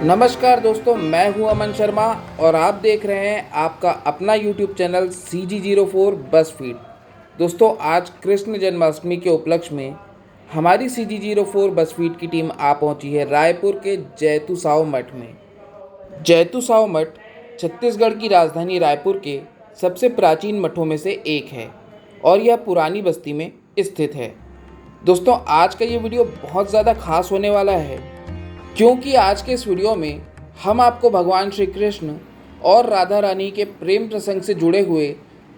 नमस्कार दोस्तों, मैं हूं अमन शर्मा और आप देख रहे हैं आपका अपना YouTube चैनल CG04 बस फीड। दोस्तों, आज कृष्ण जन्माष्टमी के उपलक्ष्य में हमारी CG04 बस फीड की टीम आ पहुंची है रायपुर के जैतू साव मठ में। जैतू साव मठ छत्तीसगढ़ की राजधानी रायपुर के सबसे प्राचीन मठों में से एक है और यह पुरानी बस्ती में स्थित है। दोस्तों, आज का ये वीडियो बहुत ज़्यादा खास होने वाला है क्योंकि आज के इस वीडियो में हम आपको भगवान श्री कृष्ण और राधा रानी के प्रेम प्रसंग से जुड़े हुए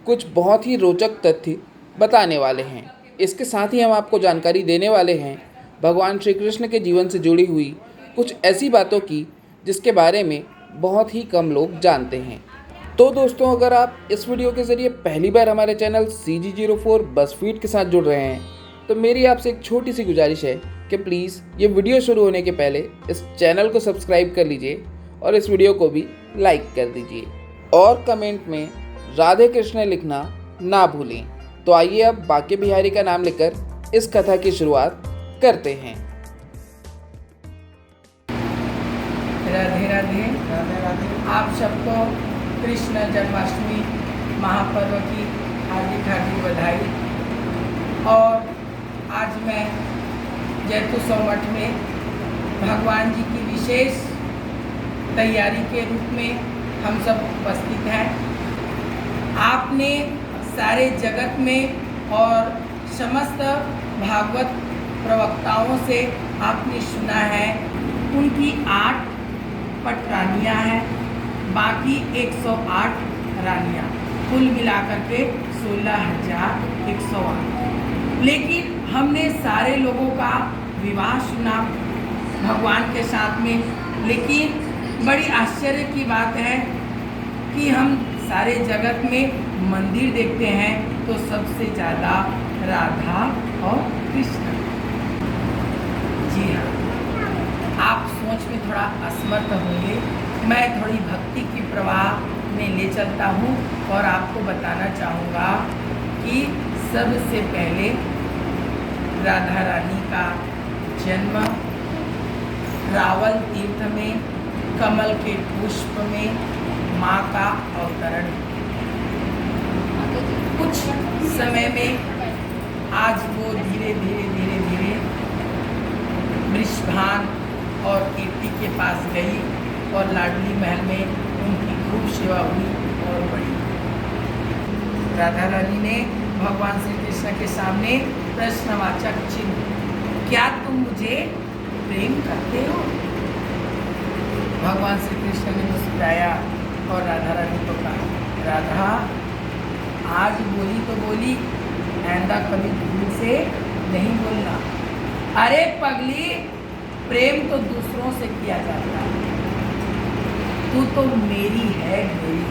कुछ बहुत ही रोचक तथ्य बताने वाले हैं। इसके साथ ही हम आपको जानकारी देने वाले हैं भगवान श्री कृष्ण के जीवन से जुड़ी हुई कुछ ऐसी बातों की जिसके बारे में बहुत ही कम लोग जानते हैं। तो दोस्तों, अगर आप इस वीडियो के ज़रिए पहली बार हमारे चैनल CG04 बस फीड के साथ जुड़ रहे हैं तो मेरी आपसे एक छोटी सी गुजारिश है कि प्लीज़ ये वीडियो शुरू होने के पहले इस चैनल को सब्सक्राइब कर लीजिए और इस वीडियो को भी लाइक कर दीजिए और कमेंट में राधे कृष्ण लिखना ना भूलें। तो आइए अब बाके बिहारी का नाम लेकर इस कथा की शुरुआत करते हैं। राधे राधे। राधे राधे। आप सबको कृष्ण जन्माष्टमी महापर्व की हार्दिक हार्दिक बधाई। और आज मैं जैतू साव मठ में भगवान जी की विशेष तैयारी के रूप में हम सब उपस्थित हैं। आपने सारे जगत में और समस्त भागवत प्रवक्ताओं से आपने सुना है उनकी 8 पट रानियाँ हैं, बाकी 108 रानियाँ, कुल मिलाकर के 16,108। लेकिन हमने सारे लोगों का विवाह सुना भगवान के साथ में। लेकिन बड़ी आश्चर्य की बात है कि हम सारे जगत में मंदिर देखते हैं तो सबसे ज़्यादा राधा और कृष्ण। जी हाँ, आप सोच में थोड़ा असमर्थ होंगे। मैं थोड़ी भक्ति की प्रवाह में ले चलता हूँ और आपको बताना चाहूँगा कि सबसे पहले राधा रानी का जन्म रावल तीर्थ में कमल के पुष्प में माँ का अवतरण। कुछ समय में आज वो धीरे धीरे वृषभान और कीर्ति के पास गई और लाडली महल में उनकी खूब सेवा हुई और बढ़ी। राधा रानी ने भगवान श्री कृष्ण के सामने प्रश्नवाचक चिन्ह, क्या तुम मुझे प्रेम करते हो? भगवान श्री कृष्ण ने मुस्कुराया और राधा रानी को कहा, राधा आज बोली तो बोली, आइंदा कभी भूल से नहीं बोलना। अरे पगली, प्रेम तो दूसरों से किया जाता है, तू तो मेरी है मेरी।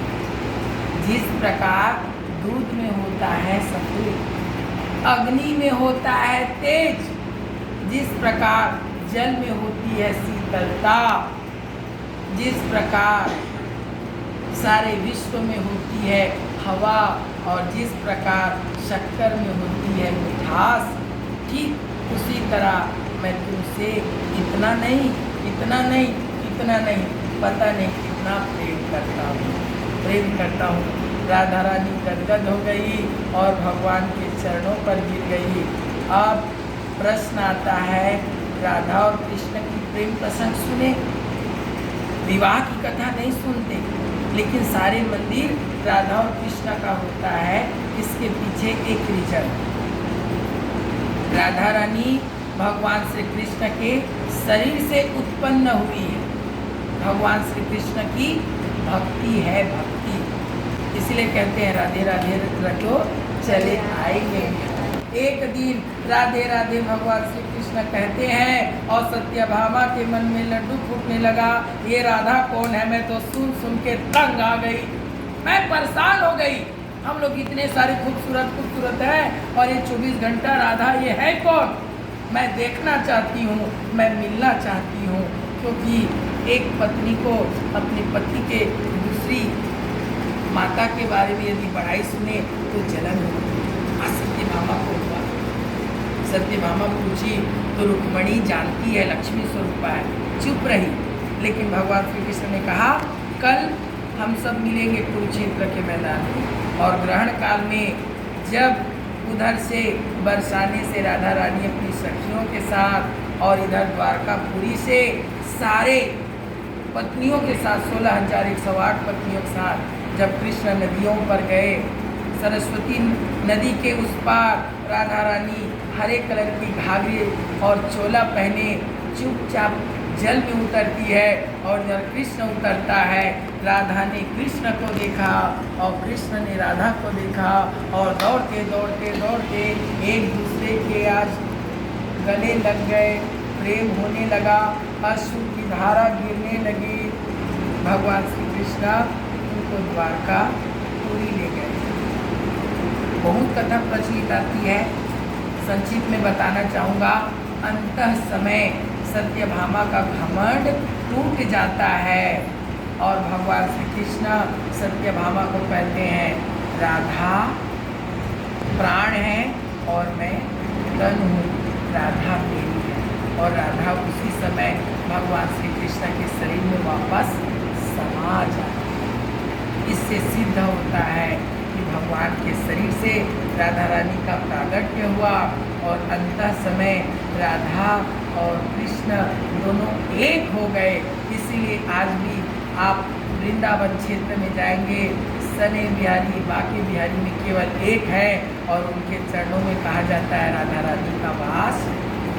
जिस प्रकार दूध में होता है सफेद, अग्नि में होता है तेज, जिस प्रकार जल में होती है शीतलता, जिस प्रकार सारे विश्व में होती है हवा और जिस प्रकार शक्कर में होती है मिठास, ठीक उसी तरह मैं तुमसे इतना नहीं पता नहीं कितना प्रेम करता हूँ। राधा रानी गदगद हो गई और भगवान के चरणों पर गिर गई। अब प्रश्न आता है, राधा और कृष्ण की प्रेम प्रसंग सुने, विवाह की कथा नहीं सुनते, लेकिन सारे मंदिर राधा और कृष्ण का होता है। इसके पीछे एक रीजन, राधा रानी भगवान श्री कृष्ण के शरीर से उत्पन्न हुई है। भगवान श्री कृष्ण की भक्ति है भक्ति, इसलिए कहते हैं राधे राधे रखो चले आएंगे। एक दिन राधे राधे भगवान श्री कृष्ण कहते हैं और सत्यभामा के मन में लड्डू फूटने लगा। ये राधा कौन है? मैं तो सुन के तंग आ गई, मैं परेशान हो गई। हम लोग इतने सारे खूबसूरत है और ये 24 घंटा राधा, ये है कौन? मैं देखना चाहती हूँ, मैं मिलना चाहती हूँ। क्योंकि एक पत्नी को अपने पति के दूसरी माता के बारे में यदि बड़ाई सुने तो जलन होती है। सत्यभामा को हुआ, सत्यभामा पूछी तो रुक्मणी जानती है लक्ष्मी स्वरूपा है, चुप रही। लेकिन भगवान श्री कृष्ण ने कहा कल हम सब मिलेंगे कुरुक्षेत्र के मैदान में। और ग्रहण काल में जब उधर से बरसाने से राधा रानी अपनी सखियों के साथ और इधर द्वारकापुरी से सारे पत्नियों के साथ 16,108 पत्नियों के साथ जब कृष्ण नदियों पर गए, सरस्वती नदी के उस पार राधा रानी हरे कलर की घाघरे और चोला पहने चुपचाप जल में उतरती है और जब कृष्ण उतरता है, राधा ने कृष्ण को देखा और कृष्ण ने राधा को देखा और दौड़ते दौड़ते दौड़ते एक दूसरे के आज गले लग गए, प्रेम होने लगा, अश्रु की धारा गिरने लगी। भगवान श्री कृष्ण उनको द्वारका पूरी ले गए। बहुत कथा प्रचलित आती है, संक्षिप्त में बताना चाहूँगा। अंतः समय सत्यभामा का घमंड टूट जाता है और भगवान श्री कृष्ण सत्यभामा को कहते हैं राधा प्राण है और मैं तन हूँ, राधा मेरी है। और राधा उसी समय भगवान श्री कृष्ण के शरीर में वापस समा जाती है। इससे सिद्ध होता है कि भगवान के शरीर से राधा रानी का प्रागट्य हुआ और अंतः समय राधा और कृष्ण दोनों एक हो गए। इसीलिए आज भी आप वृंदावन क्षेत्र में जाएंगे, सने बिहारी बाके बिहारी में केवल एक है और उनके चरणों में कहा जाता है राधा रानी का वास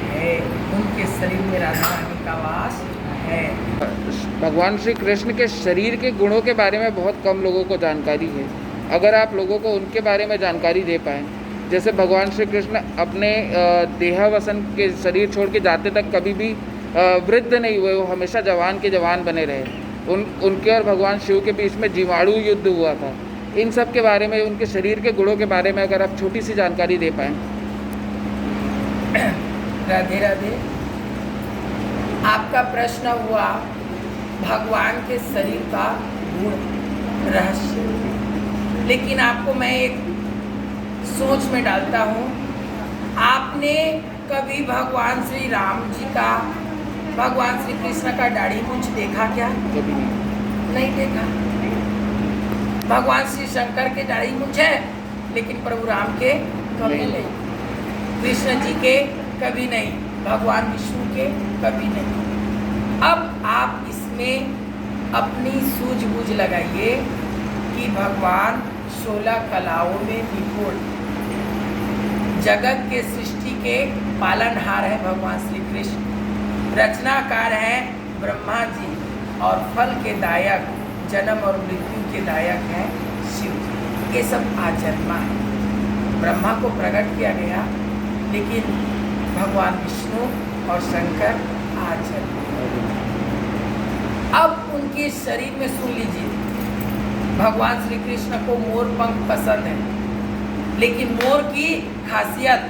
है, उनके शरीर में राधा रानी का वास है। भगवान श्री कृष्ण के शरीर के गुणों के बारे में बहुत कम लोगों को जानकारी है। अगर आप लोगों को उनके बारे में जानकारी दे पाएँ, जैसे भगवान श्री कृष्ण अपने देहावसन के शरीर छोड़ के जाते तक कभी भी वृद्ध नहीं हुए, वो हमेशा जवान के जवान बने रहे। उनके और भगवान शिव के बीच में जीवाणु युद्ध हुआ था। इन सब के बारे में, उनके शरीर के गुणों के बारे में अगर आप छोटी सी जानकारी दे पाएँ। राधे राधे। आपका प्रश्न हुआ भगवान के शरीर का गुण रहस्य, लेकिन आपको मैं एक सोच में डालता हूँ। आपने कभी भगवान श्री राम जी का, भगवान श्री कृष्ण का दाढ़ी मूंछ देखा क्या? कभी नहीं देखा। भगवान श्री शंकर के दाढ़ी मूंछ है, लेकिन प्रभु राम के कभी नहीं, कृष्ण जी के कभी नहीं, भगवान विष्णु के कभी नहीं। अब आप इसमें अपनी सूझबूझ लगाइए कि भगवान 16 कलाओं में निपुण, जगत के सृष्टि के पालनहार है भगवान श्री कृष्ण, रचनाकार हैं ब्रह्मा जी और फल के दायक, जन्म और मृत्यु के दायक हैं शिव जी। ये सब आजन्मा है। ब्रह्मा को प्रकट किया गया, लेकिन भगवान विष्णु और शंकर आजन्मा। अब उनके शरीर में सुन लीजिए, भगवान श्री कृष्ण को मोर पंख पसंद है, लेकिन मोर की खासियत,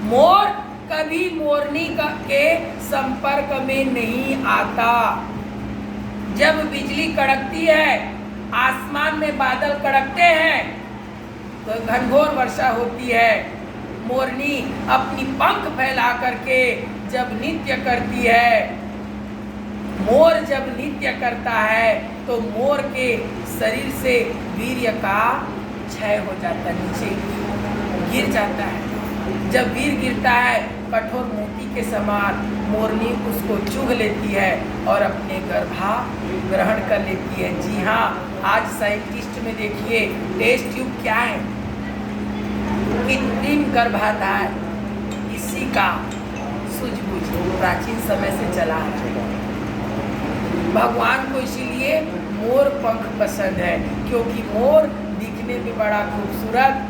मोर कभी मोरनी के संपर्क में नहीं आता। जब बिजली कड़कती है, आसमान में बादल कड़कते हैं, तो घनघोर वर्षा होती है। मोरनी अपनी पंख फैला करके जब नृत्य करती है, मोर जब नृत्य करता है तो मोर के शरीर से वीर्य का क्षय हो जाता है, नीचे गिर जाता है। जब वीर गिरता है, कठोर मोती के समान मोरनी उसको चुग लेती है और अपने गर्भा ग्रहण कर लेती है। जी हाँ, आज साइंटिस्ट में देखिए टेस्ट ट्यूब क्या है, कृत्रिम गर्भाधान, इसी का सूझबूझ प्राचीन समय से चला है। भगवान को इसीलिए मोर पंख पसंद है, क्योंकि मोर दिखने में बड़ा खूबसूरत,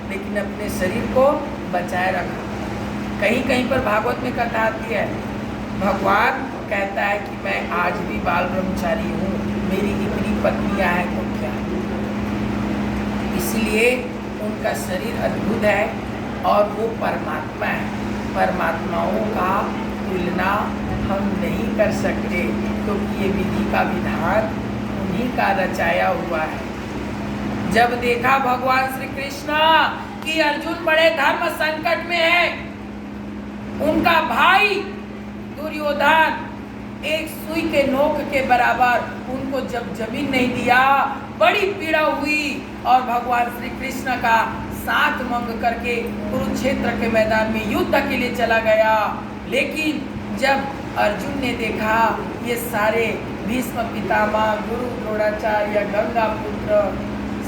लेकिन अपने शरीर को बचाए रखा। कहीं कहीं पर भागवत में कथा आती है, भगवान कहता है कि मैं आज भी बाल ब्रह्मचारी हूँ, मेरी इतनी पत्नियाँ हैं तो क्या। इसलिए उनका शरीर अद्भुत है और वो परमात्मा है। परमात्माओं का तुलना हम नहीं कर सकते, क्योंकि ये विधि का विधान उन्हीं का रचाया हुआ है। जब देखा भगवान श्री कृष्ण कि अर्जुन बड़े धर्म संकट में है, उनका भाई दुर्योधन एक सुई के नोक के बराबर उनको जब जमीन नहीं दिया, बड़ी पीड़ा हुई और भगवान श्री कृष्ण का साथ मांग करके कुरुक्षेत्र के मैदान में युद्ध के लिए चला गया। लेकिन जब अर्जुन ने देखा ये सारे भीष्म पितामह, गुरु द्रोणाचार्य, गंगा पुत्र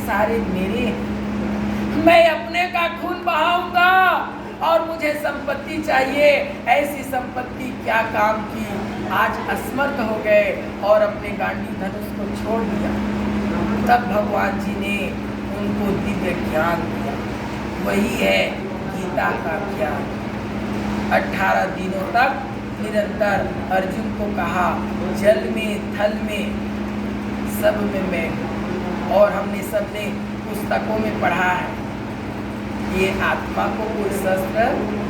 सारे मेरे, मैं अपने का खून बहाऊंगा और मुझे संपत्ति चाहिए, ऐसी संपत्ति क्या काम की, आज असमर्थ हो गए और अपने गांडी धनुष को छोड़ दिया। तब भगवान जी ने उनको दिव्य ज्ञान दिया, वही है गीता का ज्ञान। 18 दिनों तक निरंतर अर्जुन को कहा जल में थल में सब में मैं हूं। और हमने सबने पुस्तकों में पढ़ा है ये आत्मा को कोई शस्त्र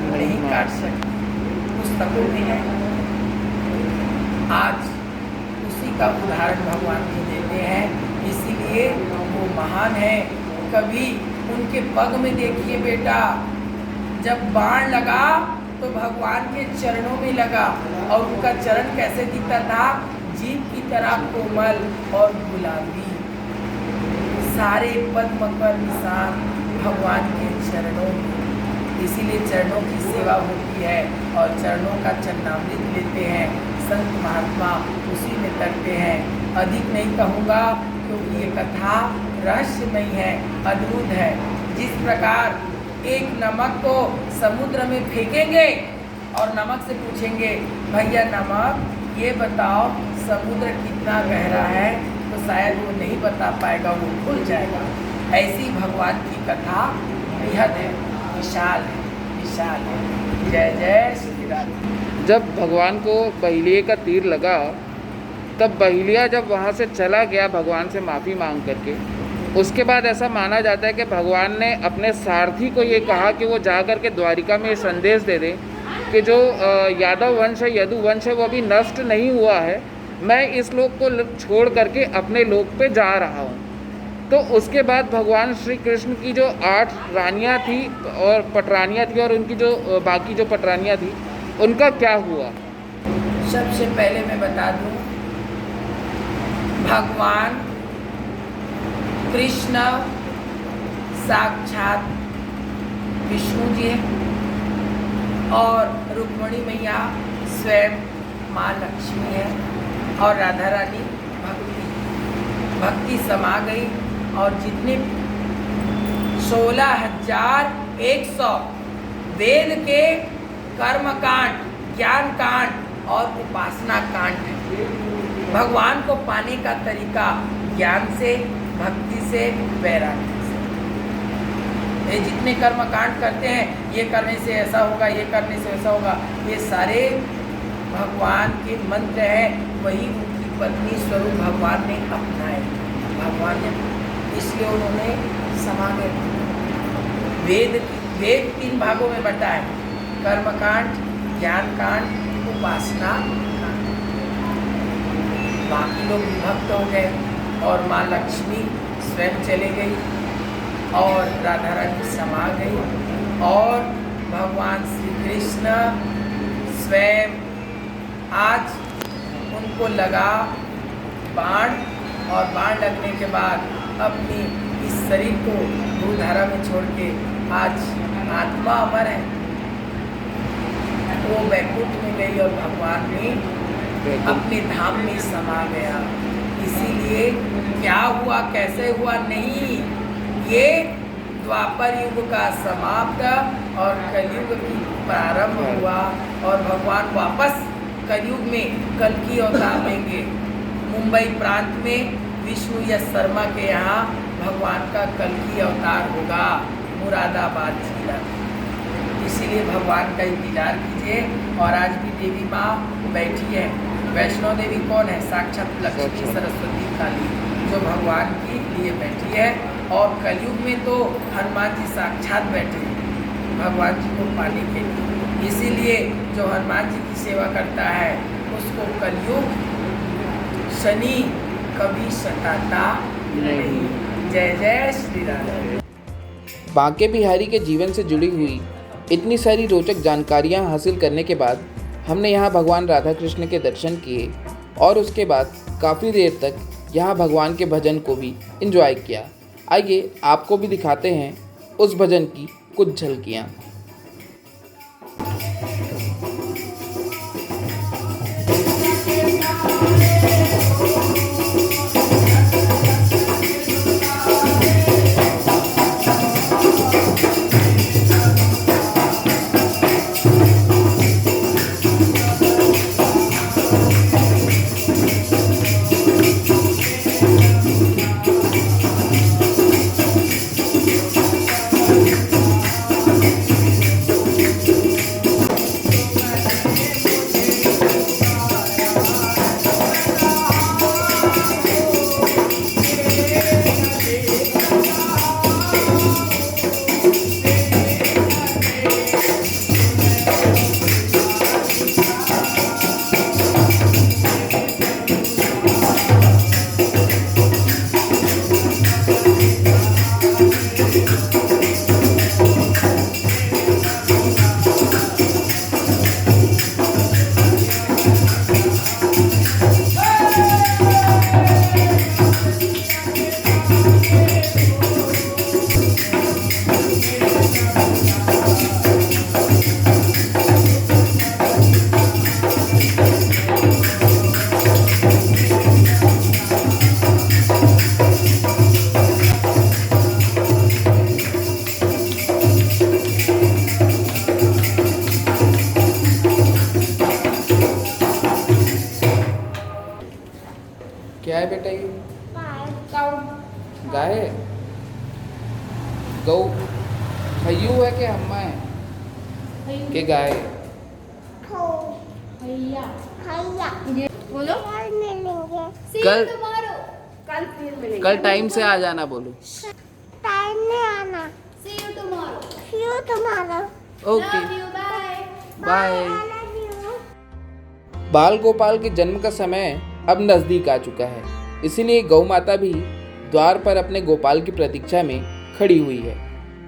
नहीं काट सकती, पुस्तकों में है। आज उसी का उदाहरण भगवान जी देते हैं, इसीलिए वो महान है। कभी उनके पग में देखिए बेटा, जब बाण लगा तो भगवान के चरणों में लगा और उनका चरण कैसे दिखता था, जीभ की तरह कोमल और गुलाबी, सारे पद्म पर निशान भगवान के चरणों में। इसीलिए चरणों की सेवा होती है और चरणों का चरणामृत लेते हैं संत महात्मा, उसी में करते हैं। अधिक नहीं कहूँगा क्योंकि ये कथा रहस्यमय है, अद्भुत है। जिस प्रकार एक नमक को समुद्र में फेंकेंगे और नमक से पूछेंगे भैया नमक ये बताओ समुद्र कितना गहरा है, तो शायद वो नहीं बता पाएगा, वो भूल जाएगा। ऐसी भगवान की कथा बेहद है, विशाल है, विशाल है। जय जय श्री राम। जब भगवान को बहिलिये का तीर लगा तब बहिलिया जब वहाँ से चला गया भगवान से माफ़ी मांग करके, उसके बाद ऐसा माना जाता है कि भगवान ने अपने सारथी को ये कहा कि वो जा कर के द्वारिका में ये संदेश दे दें कि जो यादव वंश है, यदु वंश है, वो अभी नष्ट नहीं हुआ है, मैं इस लोक को छोड़ करके अपने लोक पे जा रहा हूँ। तो उसके बाद भगवान श्री कृष्ण की जो 8 रानियाँ थी और पटरानियाँ थी और उनकी जो बाकी जो पटरानियाँ थी उनका क्या हुआ? सबसे पहले मैं बता दूं, भगवान कृष्ण साक्षात विष्णु जी हैं और रुक्मिणी मैया स्वयं माँ लक्ष्मी है और राधा रानी भक्ति समा गई और जितने 16,100 वेद के कर्म कांड, ज्ञान कांड और उपासना कांड है। भगवान को पाने का तरीका ज्ञान से, भक्ति से, वैराग्य से। ये जितने कर्म कांड करते हैं, ये करने से ऐसा होगा, ये करने से ऐसा होगा, ये सारे भगवान के मंत्र हैं। वही उनकी पत्नी स्वरूप भगवान ने अपनाए, भगवान ने, इसलिए उन्होंने समा गए। वेद 3 भागों में बटा है, कर्मकांड, ज्ञान कांड, उपासना कांड। बाकी लोग विभक्त हो गए और माँ लक्ष्मी स्वयं चले गई और राधा रानी समा गई और भगवान श्री कृष्ण स्वयं आज उनको लगा बाण और बाण लगने के बाद अपनी इस शरीर को भूधारा में छोड़ के आज आत्मा अमर है, वो वैकुंठ में गई और भगवान ने अपने धाम में समा गया। इसीलिए क्या हुआ, कैसे हुआ नहीं, ये द्वापर युग का समाप्त और कलयुग की प्रारंभ हुआ और भगवान वापस कलयुग में कल्कि अवतार लेंगे। मुंबई प्रांत में विष्णु यश शर्मा के यहाँ भगवान का कल्कि अवतार होगा, मुरादाबाद जिला। इसीलिए भगवान का इंतजार कीजिए। और आज भी देवी माँ बैठी है। वैष्णो देवी कौन है? साक्षात लक्ष्मी सरस्वती काली, जो भगवान के लिए बैठी है। और कलयुग में तो हनुमान जी साक्षात बैठे हैं भगवान जी को पाने के लिए। इसीलिए जो हनुमान जी की सेवा करता है उसको कलयुग शनि कभी सताता नहीं। जय जय श्री राम। बांके बिहारी के जीवन से जुड़ी हुई इतनी सारी रोचक जानकारियां हासिल करने के बाद हमने यहाँ भगवान राधा कृष्ण के दर्शन किए और उसके बाद काफ़ी देर तक यहाँ भगवान के भजन को भी एंजॉय किया। आइए आपको भी दिखाते हैं उस भजन की कुछ झलकियाँ। क्या है बेटा ये? गाय है? गौ खयू है कि अम्मा है कि गाय? बोलो कल कल फिर मिलेंगे। कल टाइम से आ जाना बोलो। टाइम में आना। See you tomorrow. See you tomorrow. Okay Love you. Bye. Bye. I love you. बाल गोपाल के जन्म का समय अब नज़दीक आ चुका है, इसीलिए गौ माता भी द्वार पर अपने गोपाल की प्रतीक्षा में खड़ी हुई है।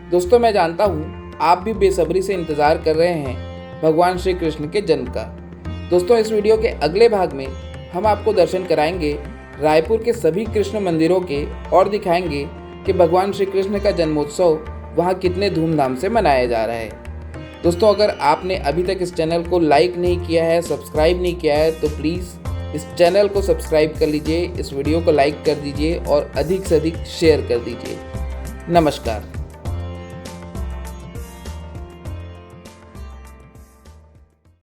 दोस्तों मैं जानता हूँ आप भी बेसब्री से इंतज़ार कर रहे हैं भगवान श्री कृष्ण के जन्म का। दोस्तों इस वीडियो के अगले भाग में हम आपको दर्शन कराएंगे रायपुर के सभी कृष्ण मंदिरों के और दिखाएंगे कि भगवान श्री कृष्ण का जन्मोत्सव वहाँ कितने धूमधाम से मनाया जा रहा है। दोस्तों अगर आपने अभी तक इस चैनल को लाइक नहीं किया है, सब्सक्राइब नहीं किया है तो प्लीज़ इस चैनल को सब्सक्राइब कर लीजिए, इस वीडियो को लाइक कर दीजिए और अधिक से अधिक शेयर कर दीजिए। नमस्कार।